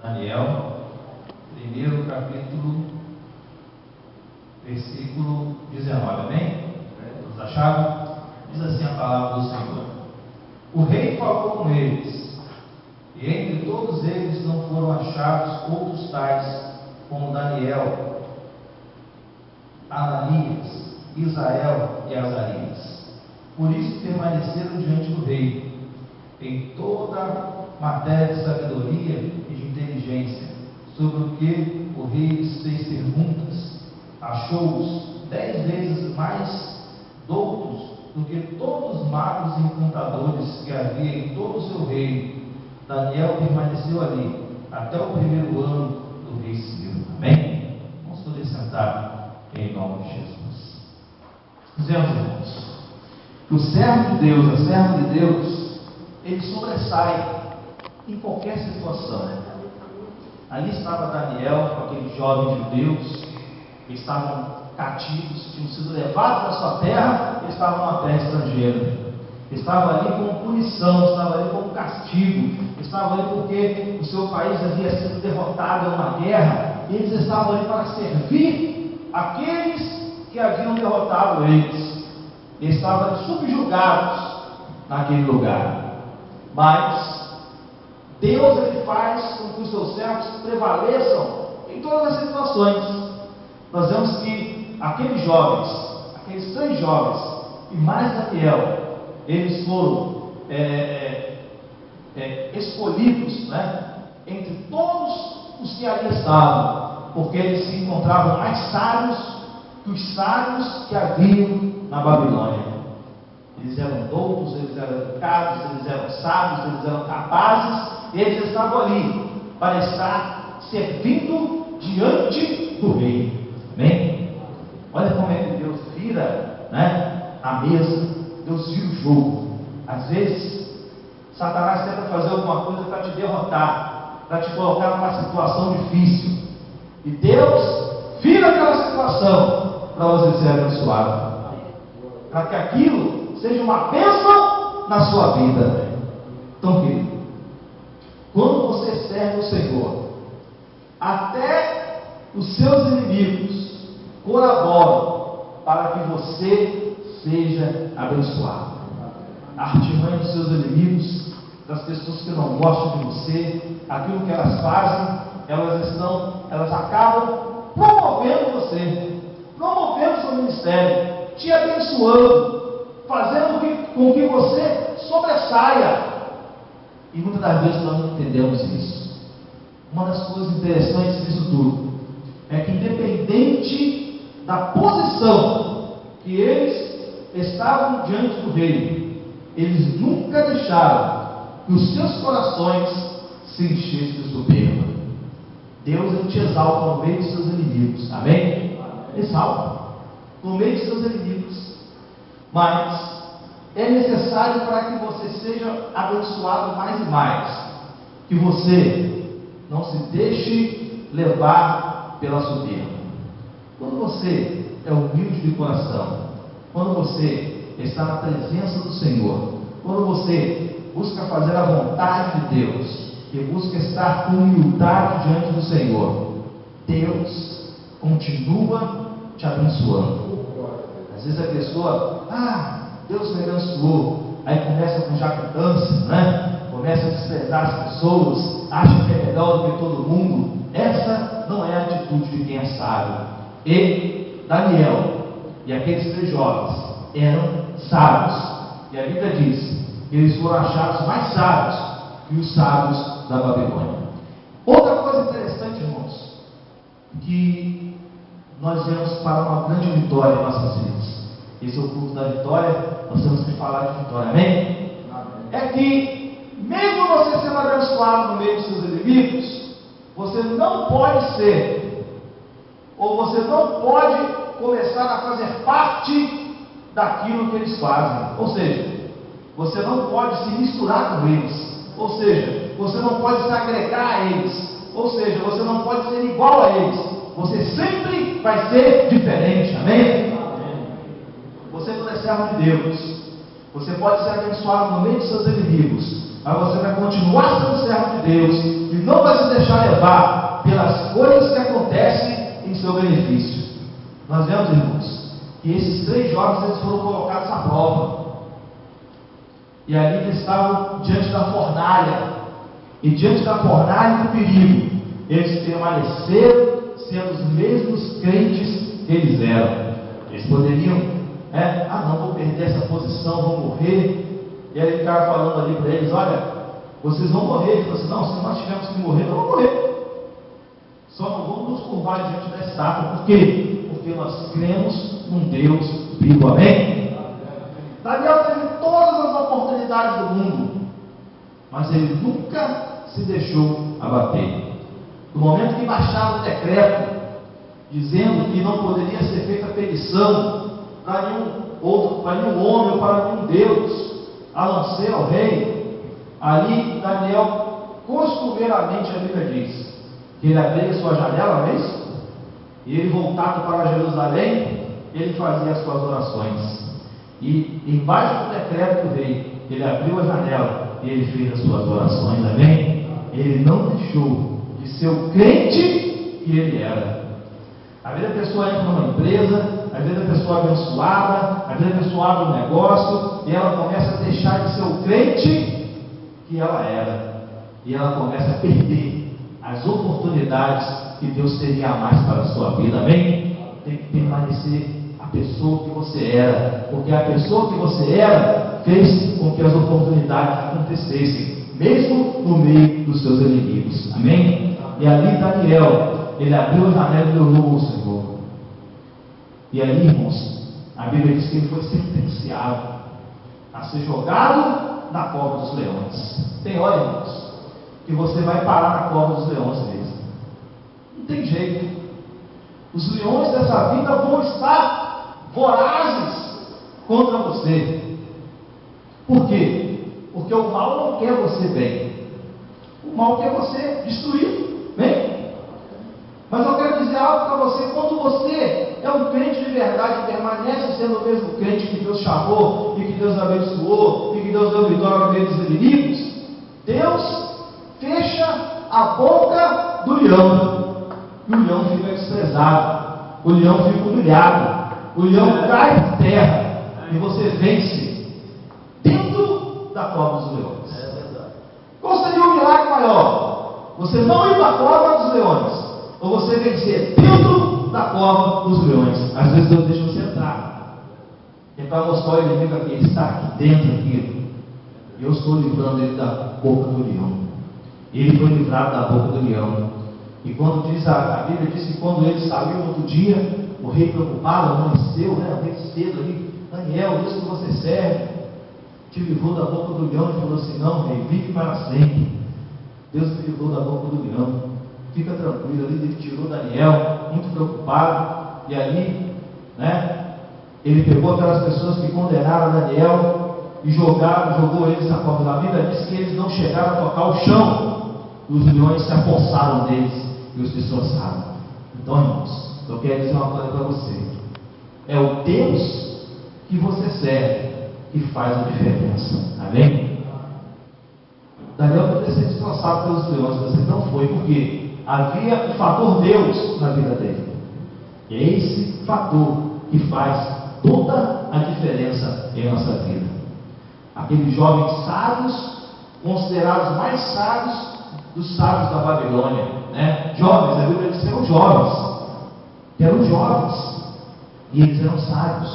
Daniel, primeiro capítulo, versículo 19, amém? Todos acharam? Diz assim a palavra do Senhor: o rei falou com eles, e entre todos eles não foram achados outros tais como Daniel, Ananias, Israel e Azarias. Por isso permaneceram diante do rei em toda matéria de sabedoria e de inteligência, sobre o que o rei lhes fez perguntas. Achou-os 10 vezes mais doutos do que todos os magos e encantadores que havia em todo o seu reino. Daniel permaneceu ali até o primeiro ano do rei Ciro. Amém? Vamos poder sentar em nome de Jesus. Dizemos, irmãos, que o servo de Deus, a serva de Deus, ele sobressai em qualquer situação. Ali estava Daniel, com aquele jovem judeus que estavam cativos, tinham sido levados da sua terra e estavam numa terra estrangeira. Estava ali como punição, estava ali como castigo, estava ali porque o seu país havia sido derrotado em uma guerra, e eles estavam ali para servir aqueles que haviam derrotado eles. Eles estavam ali subjugados naquele lugar. Mas Deus, ele faz com que os seus servos prevaleçam em todas as situações. Nós vemos que aqueles jovens, aqueles 3 jovens e mais Daniel, eles foram escolhidos, entre todos os que ali estavam, porque eles se encontravam mais sábios que os sábios que haviam na Babilônia. Eles eram doutos, eles eram educados, eles eram sábios, eles eram capazes, e eles estavam ali para estar servindo diante do rei. Amém? Olha como é que Deus vira, a mesa, Deus vira o jogo. Às vezes Satanás tenta fazer alguma coisa para te derrotar, para te colocar numa situação difícil, e Deus vira aquela situação para você ser abençoado, para que aquilo seja uma bênção na sua vida. Então, querido, quando você serve o Senhor, até os seus inimigos colaboram para que você seja abençoado. A artimanha dos seus inimigos, das pessoas que não gostam de você, aquilo que elas fazem, elas acabam promovendo você, promovendo o seu ministério, te abençoando, fazendo com que você sobressaia. E muitas das vezes nós não entendemos isso. Uma das coisas interessantes disso tudo é que, independente da posição que eles estavam diante do rei, eles nunca deixaram que os seus corações se enchessem de soberba. Deus, ele te exalta no meio dos seus inimigos. Amém? Exalta no meio dos seus inimigos. Mas é necessário, para que você seja abençoado mais e mais, que você não se deixe levar pela soberba. Quando você é humilde de coração, quando você está na presença do Senhor, quando você busca fazer a vontade de Deus e busca estar com humildade diante do Senhor, Deus continua te abençoando. Às vezes a pessoa, Deus me abençoou, aí começa com jactância, começa a desprezar as pessoas, acha que é melhor do que todo mundo. Essa não é a atitude de quem é sábio. E Daniel e aqueles 3 jovens eram sábios, e a Bíblia diz que eles foram achados mais sábios que os sábios da Babilônia. Outra coisa interessante, irmãos, que nós vemos para uma grande vitória em nossas vidas. Esse é o culto da vitória, nós temos que falar de vitória, amém? É que, mesmo você sendo abençoado no meio dos seus inimigos, você não pode ser, ou você não pode começar a fazer parte daquilo que eles fazem. Ou seja, você não pode se misturar com eles, ou seja, você não pode se agregar a eles, ou seja, você não pode ser igual a eles. Você sempre vai ser diferente, amém? Você não é servo de Deus. Você pode ser abençoado no meio dos seus inimigos, mas você vai continuar sendo servo de Deus e não vai se deixar levar pelas coisas que acontecem em seu benefício. Nós vemos, irmãos, que esses 3 jovens eles foram colocados à prova. E ali eles estavam diante da fornalha. E diante da fornalha do perigo, eles permaneceram sendo os mesmos crentes que eles eram. Eles poderiam, não vou perder essa posição, vou morrer. E aí ele ficava falando ali para eles: olha, vocês vão morrer. Ele falou assim: não, se nós tivermos que morrer, vamos morrer. Só não vamos nos curvar diante da estátua. Por quê? Porque nós cremos num Deus vivo. Amém? Daniel teve todas as oportunidades do mundo, mas ele nunca se deixou abater. No momento que baixava o decreto dizendo que não poderia ser feita petição para nenhum homem ou para nenhum Deus, a não ser ao rei, ali Daniel, costumeiramente a Bíblia diz que ele abria sua janela, não é isso? E ele, voltado para Jerusalém, ele fazia as suas orações. E embaixo do decreto do rei, ele abriu a janela e ele fez as suas orações. Amém? Ele não deixou de ser o crente que ele era. Às vezes a pessoa entra numa empresa, às vezes a pessoa é abençoada, às vezes a pessoa abre um negócio e ela começa a deixar de ser o crente que ela era. E ela começa a perder as oportunidades que Deus teria a mais para a sua vida. Amém? Tem que permanecer a pessoa que você era, porque a pessoa que você era fez com que as oportunidades acontecessem, mesmo no meio dos seus inimigos. Amém? E ali Daniel, ele abriu a janela e orou ao Senhor. E ali, irmãos, a Bíblia diz que ele foi sentenciado a ser jogado na cova dos leões. Tem hora, irmãos, que você vai parar na cova dos leões mesmo. Não tem jeito. Os leões dessa vida vão estar vorazes contra você. Por quê? Porque o mal não quer você bem. O mal quer você destruído. Bem? Mas eu quero dizer algo para você: quando você é um crente de verdade, permanece sendo o mesmo crente que Deus chamou, e que Deus abençoou, e que Deus deu vitória no meio dos inimigos, Deus fecha a boca do leão. E o leão fica desprezado, o leão fica humilhado, o leão cai por terra, e você vence dentro da cova dos leões. Qual seria o milagre maior? Você não ir para a cova dos leões, ou você vencer dentro da cova dos leões? Às vezes Deus deixa você entrar, é para mostrar ao inimigo que ele está aqui dentro aqui. E eu estou livrando ele da boca do leão. Ele foi livrado da boca do leão. E quando diz a Bíblia diz que quando ele saiu no outro dia, o rei preocupado amanheceu, o rei cedo ali: Daniel, Deus que você serve te livrou da boca do leão. Ele falou assim: não, rei, vive para sempre. Deus te livrou da boca do leão, fica tranquilo. Ali ele tirou Daniel, muito preocupado. E ali, ele pegou aquelas pessoas que condenaram Daniel e jogou eles na cova. A Bíblia diz que eles não chegaram a tocar o chão. Os leões se apossaram deles e os destroçaram. Então, irmãos, eu quero dizer uma coisa para você: é o Deus que você serve que faz a diferença. Amém? Daniel poderia ser destroçado pelos leões, mas não foi, porque havia o fator Deus na vida dele. E é esse fator que faz toda a diferença em nossa vida. Aqueles jovens sábios, considerados mais sábios dos sábios da Babilônia, jovens, a Bíblia diz que eram jovens, e eles eram sábios.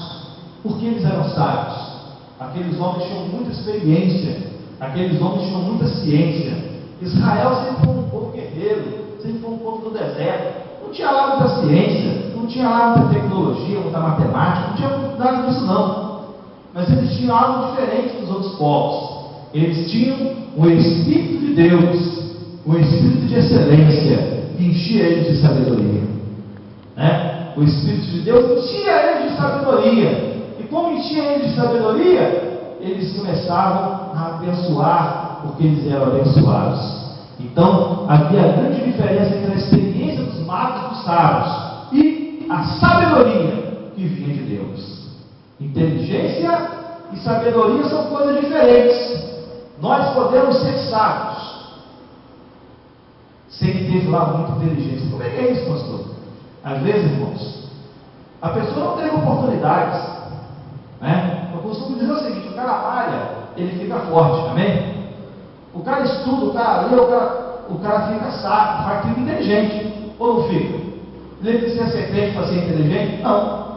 Por que eles eram sábios? Aqueles homens tinham muita experiência, aqueles homens tinham muita ciência. Israel sempre foi um povo guerreiro, sempre foi um povo do deserto, não tinha lá muita ciência, não tinha lá muita tecnologia, muita matemática, não tinha nada disso não. Mas eles tinham algo diferente dos outros povos. Eles tinham o Espírito de Deus, o Espírito de excelência, que enchia eles de sabedoria. O Espírito de Deus enchia eles de sabedoria. E como enchia eles de sabedoria, eles começavam a abençoar, porque eles eram abençoados. Então, havia a grande diferença entre a experiência dos magos e dos sábios e a sabedoria que vinha de Deus. Inteligência e sabedoria são coisas diferentes. nós podemos ser sábios sem ter lá muita inteligência. Como é que é isso, pastor? Às vezes, irmãos, a pessoa não tem oportunidades, né? Eu costumo dizer o seguinte: o cara malha, ele fica forte, amém? O cara estuda, o cara lê, o cara fica sábio, fica inteligente, ou não fica? Ele precisa ser crente para ser inteligente? Não.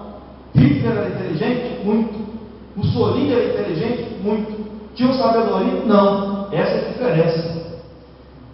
Hitler era inteligente? Muito. Mussolini era inteligente? Muito. Tinha sabedoria? Não. Essa é a diferença.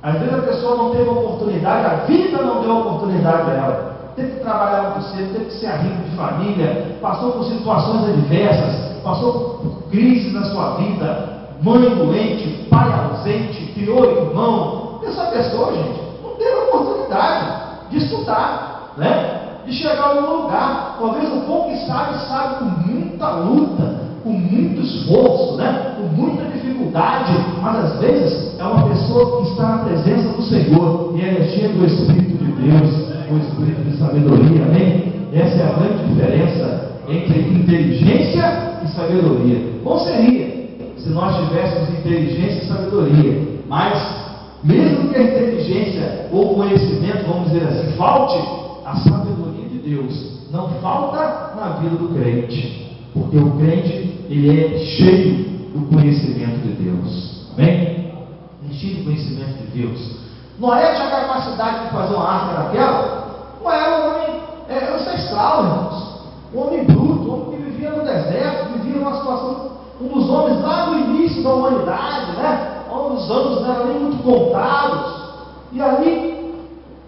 Às vezes a pessoa não teve oportunidade, a vida não deu oportunidade a ela. Teve que trabalhar muito cedo, teve que ser rico de família, passou por situações adversas, passou por crises na sua vida, mãe doente, pai ausente, criou irmão. Essa pessoa, gente, não teve oportunidade de estudar, né? De chegar a algum lugar. Talvez o pouco que sabe com muita luta, com muito esforço, né? Com muita dificuldade, mas às vezes é uma pessoa que está na presença do Senhor e ela é cheia do Espírito de Deus, o Espírito de sabedoria, amém? Essa é a grande diferença entre inteligência e sabedoria. Bom seria se nós tivéssemos inteligência e sabedoria, mas mesmo que a inteligência ou o conhecimento, vamos dizer assim, falte, a sabedoria de Deus não falta na vida do crente, porque o crente, ele é cheio do conhecimento de Deus, amém? Cheio do conhecimento de Deus. Noé tinha a capacidade de fazer uma arca daquela. Noé era um homem ancestral, irmãos, um homem bruto, um homem que vivia no deserto, vivia numa situação, um dos homens lá no início da humanidade, né? Os anos não eram nem muito contados, e ali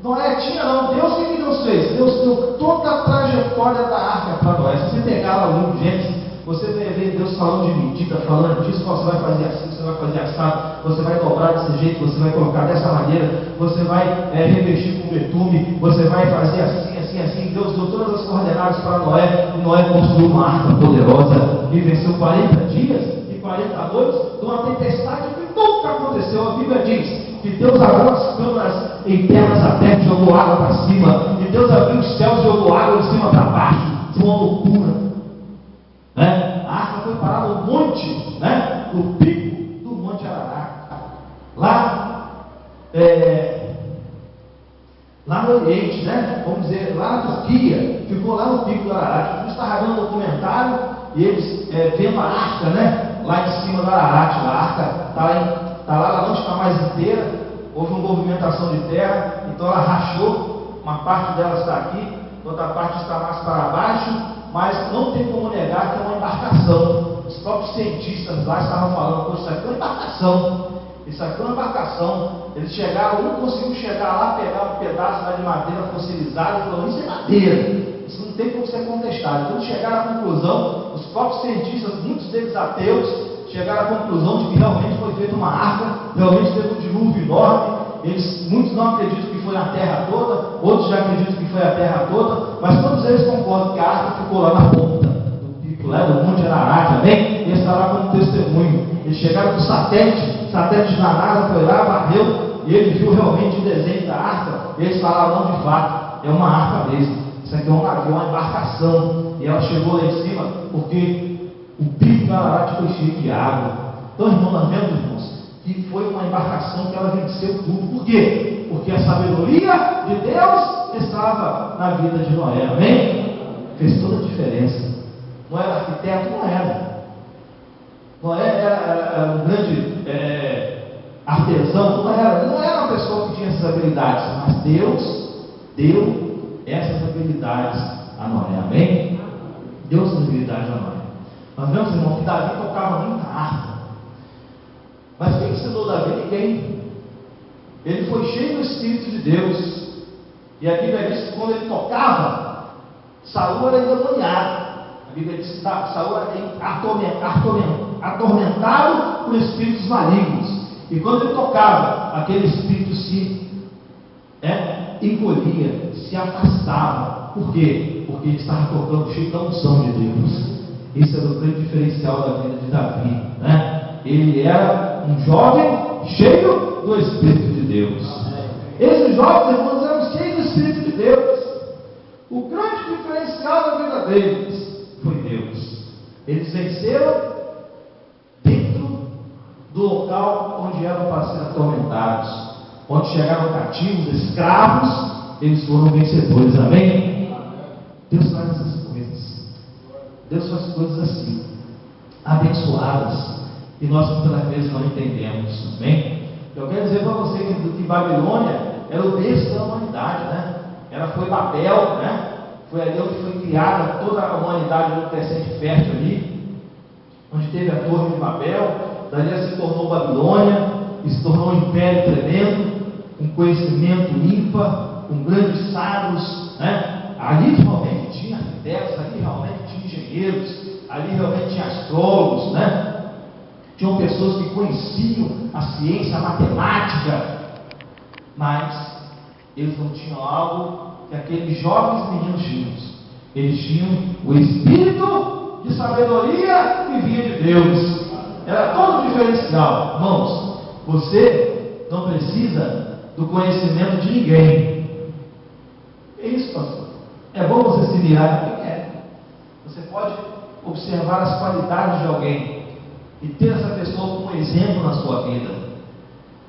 Noé tinha não. Deus, o que Deus fez? Deus deu toda a trajetória da arca para Noé. Se você pegar lá o livro de Gênesis, você vai ver Deus falando de medida, falando disso, você vai fazer assim, você vai fazer assado, você vai dobrar desse jeito, você vai colocar dessa maneira, você vai revestir com betume, você vai fazer assim, assim, assim. Deus deu todas as coordenadas para Noé, e Noé construiu uma arca poderosa, e venceu 40 dias e 40 noites de uma tempestade que nunca aconteceu. A Bíblia diz que Deus abriu as câmaras internas da terra e jogou água para cima, e Deus abriu os céus e jogou água de cima para baixo. Foi uma loucura, né? A arca foi parar no monte, né? No pico do Monte Ararat, lá no Oriente, né? Vamos dizer, lá na Turquia, ficou lá no pico do Ararat. Eu estava vendo um documentário e eles vendo a arca, né? Lá em cima do Ararat. A arca está lá, ela não está mais inteira, houve uma movimentação de terra, então ela rachou, uma parte dela está aqui, outra parte está mais para baixo, mas não tem como negar que é uma embarcação. Os próprios cientistas lá estavam falando: isso aqui é uma embarcação, isso aqui é uma embarcação. Eles chegaram, um conseguiu chegar lá, pegar um pedaço lá de madeira fossilizada e falou: isso é madeira, isso não tem como ser contestado. Então chegaram à conclusão, os próprios cientistas, muitos deles ateus, chegaram à conclusão de que realmente foi feita uma arca, realmente teve um dilúvio enorme. Muitos não acreditam que foi na terra toda, outros já acreditam que foi a terra toda, mas todos eles concordam que a arca ficou lá na ponta do pico, lá do Monte Ararat, amém? E está lá como testemunho. Eles chegaram com satélite da NASA, foi lá, varreu, e ele viu realmente o desenho da arca. Eles falaram: não, de fato, é uma arca mesmo, isso aqui é um navio, uma embarcação. E ela chegou lá em cima porque o pico do Ararat foi cheio de água. Então, irmão, nós vemos, irmãos, que foi uma embarcação que ela venceu tudo. Por quê? Porque a sabedoria de Deus estava na vida de Noé, amém? Fez toda a diferença. Não era arquiteto? Não era. Noé era um grande artesão? Não era uma pessoa que tinha essas habilidades, mas Deus deu essas habilidades a Noé, amém? Deu essas habilidades a Noé. Nós vemos, irmão, que Davi tocava muita harpa. Mas quem ensinou Davi? Ninguém. Ele foi cheio do Espírito de Deus. E a Bíblia diz que quando ele tocava, Saul era endemoniado. A Bíblia diz que Saul era atormentado por espíritos malignos. E quando ele tocava, aquele espírito se encolhia, se afastava. Por quê? Porque ele estava tocando cheio da unção de Deus. Esse era o grande diferencial da vida de Davi, né? Ele era um jovem cheio do Espírito de Deus. Esses jovens, irmãos, eram cheios do Espírito de Deus. O grande diferencial da vida deles foi Deus. Eles venceram dentro do local local onde eram para ser atormentados. Quando chegaram cativos, escravos, eles foram vencedores. Amém? Deus faz essas coisas. Deus faz coisas assim, abençoadas, e nós muitas vezes não entendemos. Amém? Eu quero dizer para você que Babilônia era o berço da humanidade, né? Foi Babel, né? Foi ali onde foi criada toda a humanidade no crescente fértil ali, onde teve a Torre de Babel. Dali se tornou Babilônia, e se tornou um império tremendo, com conhecimento ímpar, com grandes sábios, né? Ali realmente tinha arquitetos, ali realmente tinha engenheiros, ali realmente tinha astrólogos, né? Tinham pessoas que conheciam a ciência, a matemática, mas eles não tinham algo que aqueles jovens meninos tinham. Eles tinham o espírito de sabedoria que vinha de Deus. Era todo diferencial. Irmãos, você não precisa do conhecimento de ninguém. É isso, pastor. É bom você se virar no que quer. Você pode observar as qualidades de alguém e ter essa pessoa como exemplo na sua vida.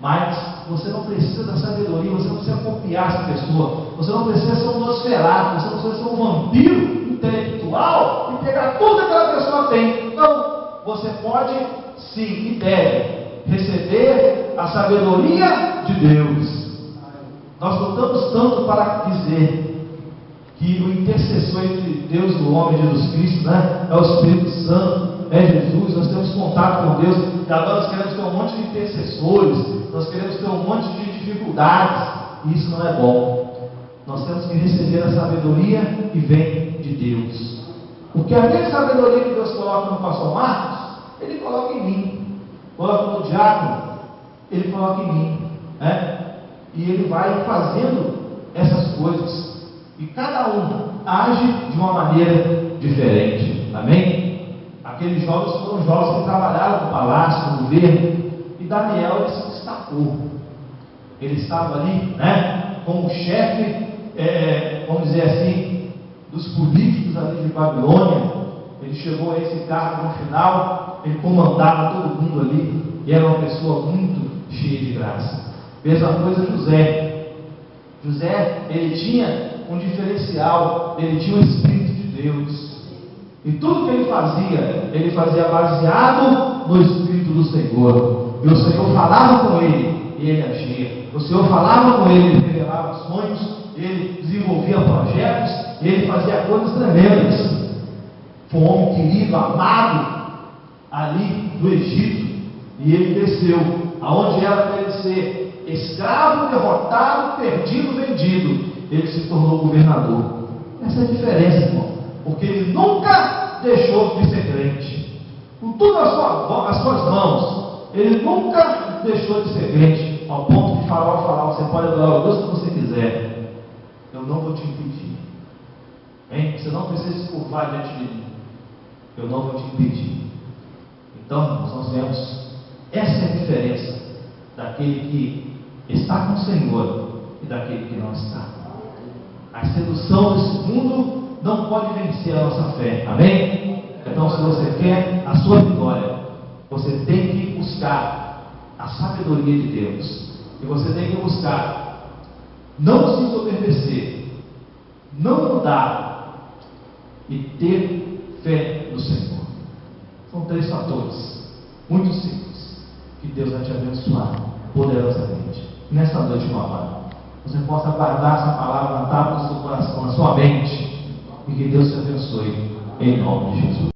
Mas você não precisa da sabedoria, você não precisa copiar essa pessoa, você não precisa ser um nosferatu, você não precisa ser um vampiro intelectual e pegar tudo que aquela pessoa tem. Não, você pode sim e deve receber a sabedoria de Deus. Nós lutamos tanto para dizer que o intercessor entre Deus e o homem, Jesus Cristo, né, é o Espírito Santo, é Jesus. Nós temos contato com Deus, e agora nós queremos ter um monte de intercessores, nós queremos ter um monte de dificuldades, e isso não é bom. Nós temos que receber a sabedoria que vem de Deus, porque a mesma sabedoria que Deus coloca no pastor Marcos, Ele coloca em mim, coloca no diácono, Ele coloca em mim, né? E Ele vai fazendo essas coisas, e cada um age de uma maneira diferente. Amém? Aqueles jovens foram jovens que trabalharam no palácio, no governo, e Daniel ele se destacou. Ele estava ali, né, como chefe, vamos dizer assim, dos políticos ali de Babilônia. Ele chegou a esse cargo no final, ele comandava todo mundo ali, e era uma pessoa muito cheia de graça. Mesma coisa José. José, ele tinha um diferencial, ele tinha o Espírito de Deus. E tudo que ele fazia baseado no Espírito do Senhor. E o Senhor falava com ele, e ele agia. O Senhor falava com ele, ele revelava sonhos, ele desenvolvia projetos, ele fazia coisas tremendas. Foi um homem querido, amado, ali do Egito. E ele desceu, aonde era para ele ser escravo, derrotado, perdido, vendido. Ele se tornou governador. Essa é a diferença, irmão. Porque ele nunca deixou de ser crente. Com tudo as suas mãos, ele nunca deixou de ser crente, ao ponto de falar, você pode adorar o Deus que você quiser, eu não vou te impedir. Hein? Você não precisa se curvar diante de mim, eu não vou te impedir. Então, irmãos, nós vemos, essa é a diferença daquele que está com o Senhor e daquele que não está. A sedução desse mundo não pode vencer a nossa fé. Amém? Então, se você quer a sua vitória, você tem que buscar a sabedoria de Deus. E você tem que buscar não se ensoberbecer, não mudar e ter fé no Senhor. São 3 fatores muito simples que Deus vai te abençoar poderosamente. Nessa noite, meu amado, você possa guardar essa palavra na tábua do seu coração, na sua mente, e que Deus te abençoe em nome de Jesus.